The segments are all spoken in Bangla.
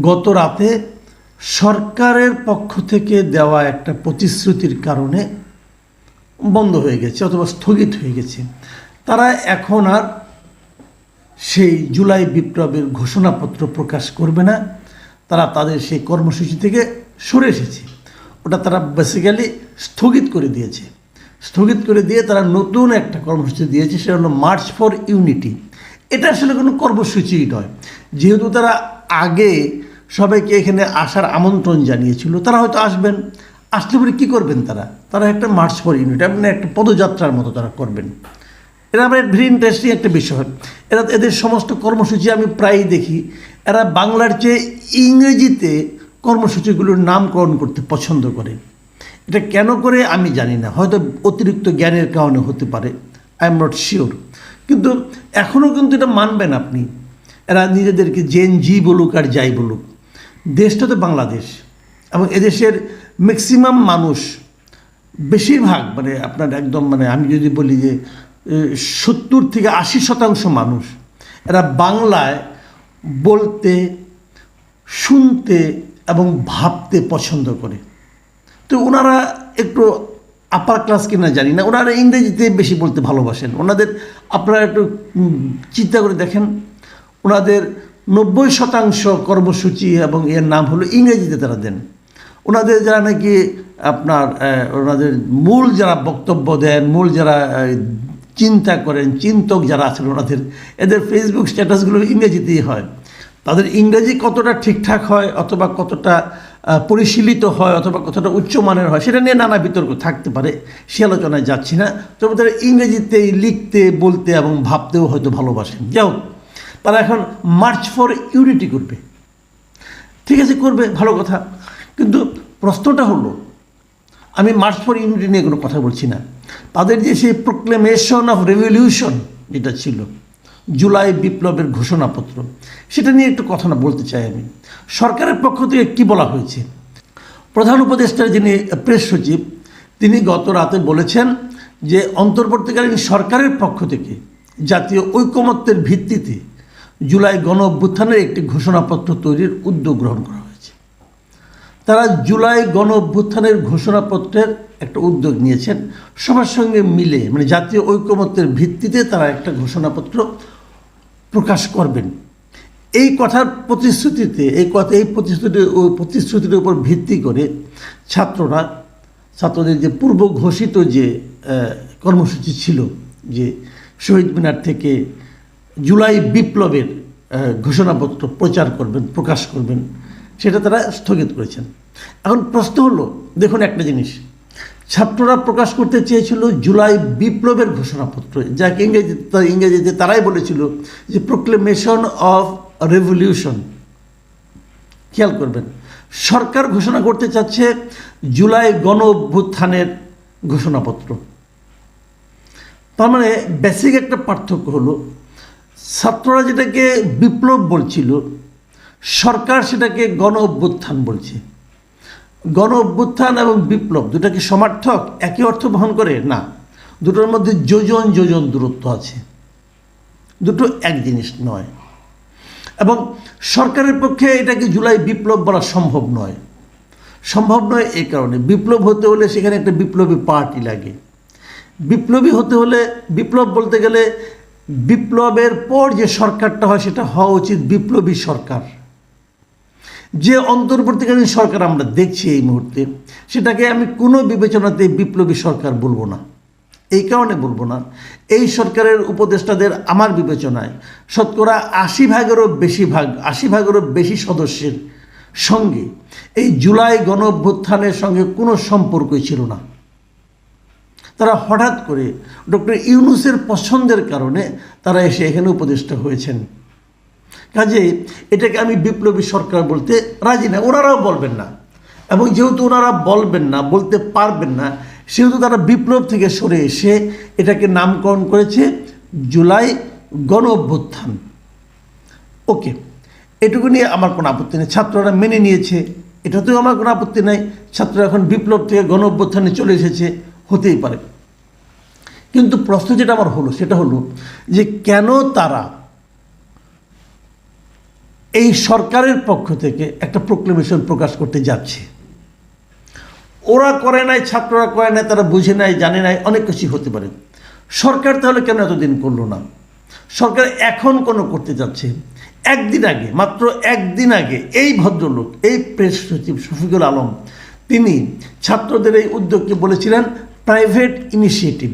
গত রাতে সরকারের পক্ষ থেকে দেওয়া একটা প্রতিশ্রুতির কারণে বন্ধ হয়ে গেছে অথবা স্থগিত হয়ে গেছে। তারা এখন আর সেই জুলাই বিপ্লবের ঘোষণাপত্র প্রকাশ করবে না। তারা তাদের সেই কর্মসূচি থেকে সরে এসেছে। ওটা তারা বেসিক্যালি স্থগিত করে দিয়েছে। স্থগিত করে দিয়ে তারা নতুন একটা কর্মসূচি দিয়েছে, সেটা হলো মার্চ ফর ইউনিটি। এটা আসলে কোনো কর্মসূচিই নয়, যেহেতু তারা আগে সবাইকে এখানে আসার আমন্ত্রণ জানিয়েছিল। তারা হয়তো আসবেন, আসলে পরে কী করবেন তারা একটা মার্চ ফর ইউনিটি মানে একটা পদযাত্রার মতো তারা করবেন। এরা আমার ভেরি ইন্টারেস্টিং একটা বিষয়। এদের সমস্ত কর্মসূচি আমি প্রায়ই দেখি, এরা বাংলার চেয়ে ইংরেজিতে কর্মসূচিগুলোর নামকরণ করতে পছন্দ করে। এটা কেন করে আমি জানি না, হয়তো অতিরিক্ত জ্ঞানের কারণে হতে পারে, আই এম নট শিওর। কিন্তু এখনও কিন্তু এটা মানবেন আপনি, এরা নিজেদেরকে জেন জি বলুক আর যাই বলুক, দেশটা তো বাংলাদেশ এবং এদেশের ম্যাক্সিমাম মানুষ, বেশিরভাগ মানে আপনার একদম মানে আমি যদি বলি যে 70 থেকে 80% মানুষ এরা বাংলায় বলতে, শুনতে এবং ভাবতে পছন্দ করে। তো ওনারা একটু আপার ক্লাস কিনা জানি না, ওনারা ইংরেজিতে বেশি বলতে ভালোবাসেন। ওনাদের আপনারা একটু চিন্তা করে দেখেন, ওনাদের 90% কর্মসূচি এবং এর নাম হলো ইংরেজিতে তারা দেন। ওনাদের যারা নাকি আপনার ওনাদের মূল যারা বক্তব্য দেন, মূল যারা চিন্তা করেন, চিন্তক যারা আছেন ওনাদের, এদের ফেসবুক স্ট্যাটাসগুলো ইংরেজিতেই হয়। তাদের ইংরেজি কতটা ঠিকঠাক হয় অথবা কতটা পরিশীলিত হয় অথবা কতটা উচ্চমানের হয় সেটা নিয়ে নানা বিতর্ক থাকতে পারে, সে আলোচনায় যাচ্ছি না। তবে তারা ইংরেজিতেই লিখতে, বলতে এবং ভাবতেও হয়তো ভালোবাসেন। যাও, তারা এখন মার্চ ফর ইউনিটি করবে, ঠিক আছে, করবে, ভালো কথা। কিন্তু প্রশ্নটা হলো, আমি মার্চ ফর ইউনিটি নিয়ে কোনো কথা বলছি না। তাদের যে সেই প্রোক্লেমেশন অফ রেভলিউশন যেটা ছিল, জুলাই বিপ্লবের ঘোষণাপত্র, সেটা নিয়ে একটু কথা না বলতে চাই আমি। সরকারের পক্ষ থেকে কী বলা হয়েছে, প্রধান উপদেষ্টার যিনি প্রেস সচিব, তিনি গত রাতে বলেছেন যে অন্তর্বর্তীকালীন সরকারের পক্ষ থেকে জাতীয় ঐকমত্যের ভিত্তিতে জুলাই গণ অভ্যুত্থানের একটি ঘোষণাপত্র তৈরির উদ্যোগ গ্রহণ করা হয়েছে। তারা জুলাই গণ অভ্যুত্থানের ঘোষণাপত্রের একটা উদ্যোগ নিয়েছেন সবার সঙ্গে মিলে, মানে জাতীয় ঐকমত্যের ভিত্তিতে তারা একটা ঘোষণাপত্র প্রকাশ করবেন। এই কথার প্রতিশ্রুতিতে, এই প্রতিশ্রুতির উপর ভিত্তি করে ছাত্রদের যে পূর্ব ঘোষিত যে কর্মসূচি ছিল, যে শহীদ মিনার থেকে জুলাই বিপ্লবের ঘোষণাপত্র প্রচার করবেন, প্রকাশ করবেন, সেটা তারা স্থগিত করেছেন। এখন প্রশ্ন হলো, দেখুন একটা জিনিস, ছাত্ররা প্রকাশ করতে চেয়েছিল জুলাই বিপ্লবের ঘোষণাপত্র, যাকে ইংরেজিতে তারাই বলেছিল যে প্রোক্লেমেশন অফ রেভলিউশন। খেয়াল করবেন, সরকার ঘোষণা করতে চাচ্ছে জুলাই গণ অভ্যুত্থানের ঘোষণাপত্র। তার মানে বেসিক একটা পার্থক্য হলো, ছাত্ররা যেটাকে বিপ্লব বলছিল, সরকার সেটাকে গণ অভ্যুত্থান বলছে। গণ অভ্যুত্থান এবং বিপ্লব দুটা কি সমার্থক, একই অর্থ বহন করে? না, দুটোর মধ্যে যোজন যোজন দূরত্ব আছে, দুটো এক জিনিস নয়। এবং সরকারের পক্ষে এটাকে জুলাই বিপ্লব বলা সম্ভব নয়। এই কারণে, বিপ্লব হতে হলে সেখানে একটা বিপ্লবী পার্টি লাগে। বিপ্লবী হতে হলে, বিপ্লব বলতে গেলে বিপ্লবের পর যে সরকারটা হয় সেটা হওয়া উচিত বিপ্লবী সরকার। যে অন্তর্বর্তীকালীন সরকার আমরা দেখছি এই মুহূর্তে, সেটাকে আমি কোনো বিবেচনাতে বিপ্লবী সরকার বলবো না। এই কারণে বলবো না, এই সরকারের উপদেষ্টাদের আমার বিবেচনায় শতকরা 80ভাগেরও বেশি সদস্যের সঙ্গে এই জুলাই গণ অভ্যুত্থানের সঙ্গে কোনো সম্পর্কই ছিল না। তারা হঠাৎ করে ডক্টর ইউনূসের পছন্দের কারণে তারা এসে এখানে উপদেষ্টা হয়েছেন। কাজেই এটাকে আমি বিপ্লবী সরকার বলতে রাজি না, ওনারাও বলবেন না। এবং যেহেতু ওনারা বলবেন না, বলতে পারবেন না, সেহেতু তারা বিপ্লব থেকে সরে এসে এটাকে নামকরণ করেছে জুলাই গণ অভ্যুত্থান। ওকে, এটুকু নিয়ে আমার কোনো আপত্তি নেই, ছাত্ররা মেনে নিয়েছে, এটাতেও আমার কোনো আপত্তি নাই। ছাত্ররা এখন বিপ্লব থেকে গণ অভ্যুত্থানে চলে এসেছে, হতেই পারে। কিন্তু প্রশ্ন যেটা আমার হলো সেটা হলো যে কেন তারা এই সরকারের পক্ষ থেকে একটা প্রোক্লেমেশন প্রকাশ করতে যাচ্ছে। ওরা করে নাই, ছাত্ররা করে নাই, তারা বুঝে নাই, জানে নাই, অনেক কিছু হতে পারে। সরকার তাহলে কেন এতদিন করলো না? সরকার এখন কোনো করতে যাচ্ছে। একদিন আগে, মাত্র একদিন আগে এই ভদ্রলোক, এই প্রেস সচিব শফিকুল আলম, তিনি ছাত্রদের এই উদ্যোগকে বলেছিলেন প্রাইভেট ইনিশিয়েটিভ,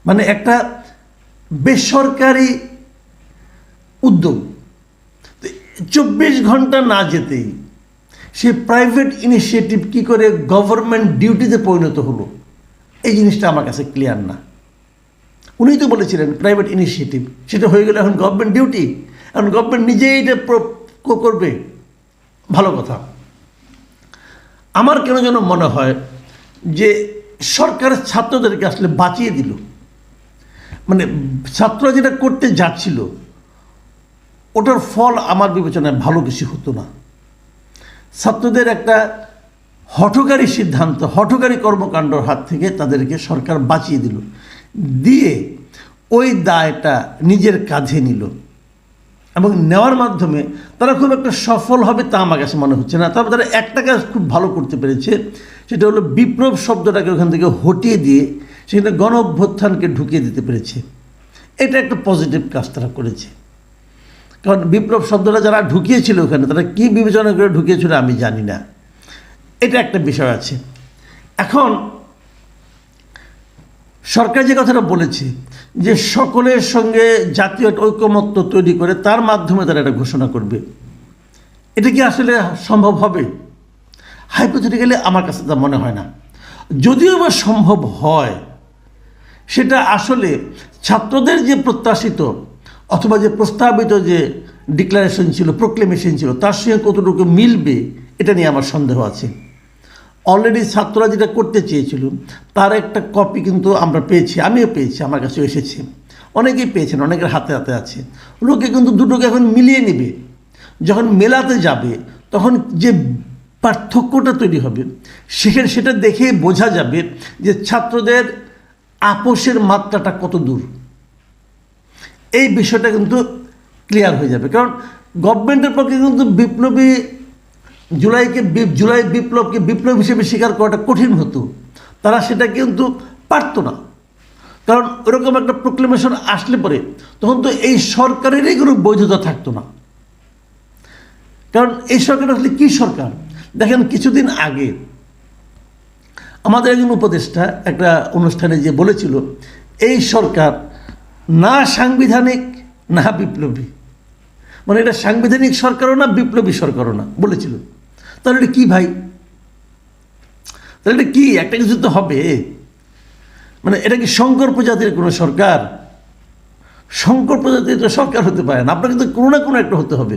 মানে একটা বেসরকারি উদ্যোগ। 24 ঘন্টা না যেতেই সেই প্রাইভেট ইনিশিয়েটিভ কী করে গভর্নমেন্ট ডিউটিতে পরিণত হলো, এই জিনিসটা আমার কাছে ক্লিয়ার না। উনি তো বলেছিলেন প্রাইভেট ইনিশিয়েটিভ, সেটা হয়ে গেলে এখন গভর্নমেন্ট ডিউটি, এখন গভর্নমেন্ট নিজেই এটা করবে। ভালো কথা। আমার কেন যেন মনে হয় যে সরকার ছাত্রদেরকে আসলে বাঁচিয়ে দিল। মানে ছাত্ররা যেটা করতে যাচ্ছিল ওটার ফল আমার বিবেচনায় ভালো কিছু হতো না। ছাত্রদের একটা হঠকারী সিদ্ধান্ত, হঠকারী কর্মকাণ্ডর হাত থেকে তাদেরকে সরকার বাঁচিয়ে দিল, দিয়ে ওই দায়টা নিজের কাঁধে নিল এবং নেওয়ার মাধ্যমে তারা খুব একটা সফল হবে তা আমার কাছে মনে হচ্ছে না। তবে তারা একটা কাজ খুব ভালো করতে পেরেছে, সেটা হলো বিপ্লব শব্দটাকে ওখান থেকে হটিয়ে দিয়ে সেখানে গণ অভ্যুত্থানকে ঢুকিয়ে দিতে পেরেছে। এটা একটা পজিটিভ কাজ তারা করেছে। কারণ বিপ্লব শব্দটা যারা ঢুকিয়েছিল ওখানে, তারা কী বিবেচনা করে ঢুকিয়েছিল আমি জানি না, এটা একটা বিষয় আছে। এখন সরকার যে কথাটা বলেছে যে সকলের সঙ্গে জাতীয় ঐকমত্য তৈরি করে তার মাধ্যমে তারা এটা ঘোষণা করবে, এটা কি আসলে সম্ভব হবে? হাইপোথেটিক্যালি আমার কাছে তা মনে হয় না। যদিও বা সম্ভব হয়, সেটা আসলে ছাত্রদের যে প্রত্যাশিত অথবা যে প্রস্তাবিত যে ডিক্লারেশন ছিল, প্রোক্লেমেশন ছিল, তার সঙ্গে কতটুকু মিলবে এটা নিয়ে আমার সন্দেহ আছে। অলরেডি ছাত্ররা যেটা করতে চেয়েছিল তার একটা কপি কিন্তু আমরা পেয়েছি, আমিও পেয়েছি, আমার কাছে এসেছে, অনেকেই পেয়েছেন, অনেকের হাতে হাতে আছে। লোকে কিন্তু দুটোকে এখন মিলিয়ে নেবে। যখন মেলাতে যাবে তখন যে পার্থক্যটা তৈরি হবে সেটা দেখে বোঝা যাবে যে ছাত্রদের আপোষের মাত্রাটা কত দূর। এই বিষয়টা কিন্তু ক্লিয়ার হয়ে যাবে। কারণ গভর্নমেন্টের পক্ষে কিন্তু জুলাই বিপ্লবকে বিপ্লব হিসেবে স্বীকার করাটা কঠিন হতো, তারা সেটা কিন্তু পারত না। কারণ ওরকম একটা প্রোক্লেমেশন আসলে পরে তখন তো এই সরকারেরই কোনো বৈধতা থাকতো না। কারণ এই সরকার আসলে কী সরকার? দেখেন, কিছুদিন আগে আমাদের একজন উপদেষ্টা একটা অনুষ্ঠানে যে বলেছিল এই সরকার না সাংবিধানিক না বিপ্লবী, মানে এটা সাংবিধানিক সরকারও না, বিপ্লবী সরকারও না বলেছিল। তাহলে এটা কী ভাই? তাহলে এটা কি? একটা কিছু তো হবে। মানে এটা কি শঙ্কর প্রজাতির কোনো সরকার? শঙ্কর প্রজাতির সরকার হতে পারে না। আপনার কিন্তু কোনো না কোনো একটা হতে হবে।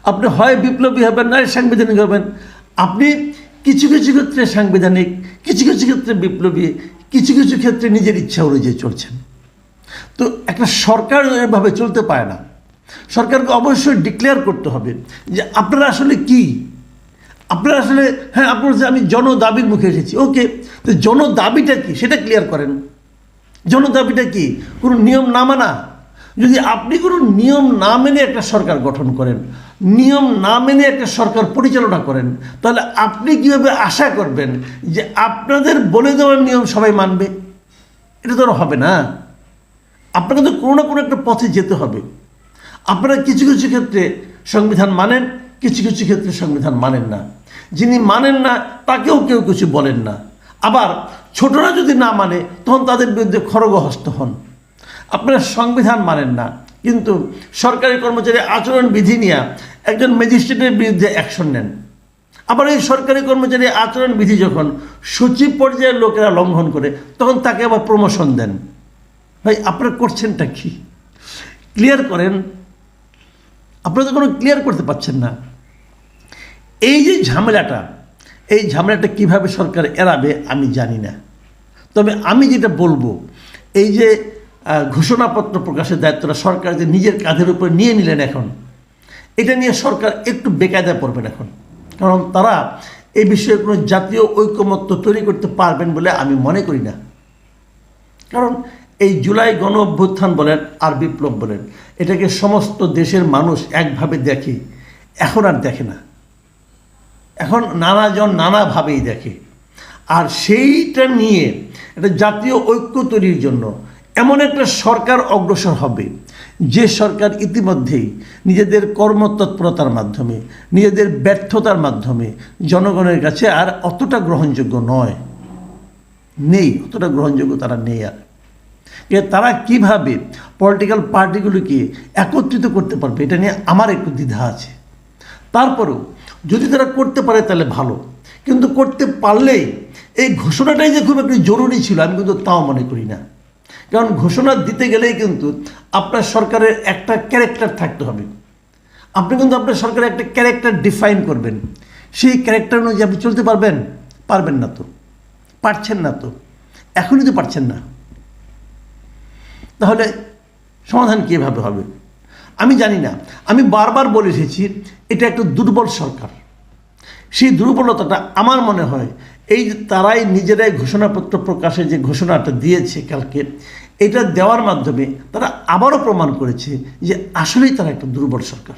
আপনি হয় বিপ্লবী হবেন না সাংবিধানিক হবেন। আপনি কিছু কিছু ক্ষেত্রে সাংবিধানিক, কিছু কিছু ক্ষেত্রে বিপ্লবী, কিছু কিছু ক্ষেত্রে নিজের ইচ্ছা অনুযায়ী চলছেন। তো একটা সরকার এভাবে চলতে পারে না। সরকারকে অবশ্যই ডিক্লেয়ার করতে হবে যে আপনারা আসলে কি, আপনারা আসলে, হ্যাঁ আপনার যে আমি জনদাবির মুখে এসেছি, ওকে, তো জনদাবিটা কি সেটা ক্লিয়ার করেন। জনদাবিটা কি? কোনো নিয়ম না মানা? যদি আপনি কোনো নিয়ম না মেনে একটা সরকার গঠন করেন, নিয়ম না মেনে একটা সরকার পরিচালনা করেন, তাহলে আপনি কীভাবে আশা করবেন যে আপনাদের বলে দেওয়ার নিয়ম সবাই মানবে? এটা তো হবে না। আপনাকে তো কোনো না কোনো একটা পথে যেতে হবে। আপনারা কিছু কিছু ক্ষেত্রে সংবিধান মানেন, কিছু কিছু ক্ষেত্রে সংবিধান মানেন না। যিনি মানেন না তাকেও কেউ কিছু বলেন না। আবার ছোটরা যদি না মানে তখন তাদের বিরুদ্ধে খড়গহস্ত হন। আপনারা সংবিধান মানেন না, কিন্তু সরকারি কর্মচারী আচরণ বিধি নিয়ে একজন ম্যাজিস্ট্রেটের বিরুদ্ধে অ্যাকশন নেন। আবার এই সরকারি কর্মচারী আচরণ বিধি যখন সচিব পর্যায়ের লোকেরা লঙ্ঘন করে তখন তাকে আবার প্রমোশন দেন। ভাই আপনারা করছেনটা কি? ক্লিয়ার করেন। আপনারা তো কোনো ক্লিয়ার করতে পারছেন না। এই যে ঝামেলাটা, এই ঝামেলাটা কীভাবে সরকার এড়াবে আমি জানি না। তবে আমি যেটা বলবো, এই যে ঘোষণাপত্র প্রকাশের দায়িত্বটা সরকার যে নিজের কাঁধের উপর নিয়ে নিলেন, এখন এটা নিয়ে সরকার একটু বেকায়দায় পড়বেন এখন। কারণ তারা এই বিষয়ে কোনো জাতীয় ঐকমত্য তৈরি করতে পারবেন বলে আমি মনে করি না। কারণ এই জুলাই গণ অভ্যুত্থান বলেন আর বিপ্লব বলেন, এটাকে সমস্ত দেশের মানুষ একভাবে দেখে, এখন আর দেখে না, এখন নানাজন নানাভাবেই দেখে। আর সেইটা নিয়ে একটা জাতীয় ঐক্য তৈরির জন্য এমন একটা সরকার অগ্রসর হবে, যে সরকার ইতিমধ্যেই নিজেদের কর্মতৎপরতার মাধ্যমে, নিজেদের ব্যর্থতার মাধ্যমে জনগণের কাছে আর অতটা গ্রহণযোগ্য নয়, নেই, অতটা গ্রহণযোগ্য তারা নেই। আর তারা কিভাবে পলিটিক্যাল পার্টিগুলিকে একত্রিত করতে পারবে, এটা নিয়ে আমার একটু দ্বিধা আছে। তারপরেও যদি তারা করতে পারে তাহলে ভালো, কিন্তু করতে পারলেই এই ঘোষণাটাই যে খুব একটু জরুরি ছিল আমি কিন্তু তাও মনে করি না। কারণ ঘোষণা দিতে গেলেই কিন্তু আপনার সরকারের একটা ক্যারেক্টার থাকতে হবে। আপনি কিন্তু আপনার সরকারের একটা ক্যারেক্টার ডিফাইন করবেন, সেই ক্যারেক্টার অনুযায়ী আপনি চলতে পারবেন? পারবেন না তো, পারছেন না তো, এখনই তো পারছেন না। তাহলে সমাধান কীভাবে হবে আমি জানি না। আমি বারবার বলে এসেছি এটা একটা দুর্বল সরকার। সেই দুর্বলতাটা আমার মনে হয় এই যে তারাই নিজেরাই ঘোষণাপত্র প্রকাশে যে ঘোষণাটা দিয়েছে কালকে, এটা দেওয়ার মাধ্যমে তারা আবারও প্রমাণ করেছে যে আসলেই তারা একটা দুর্বল সরকার।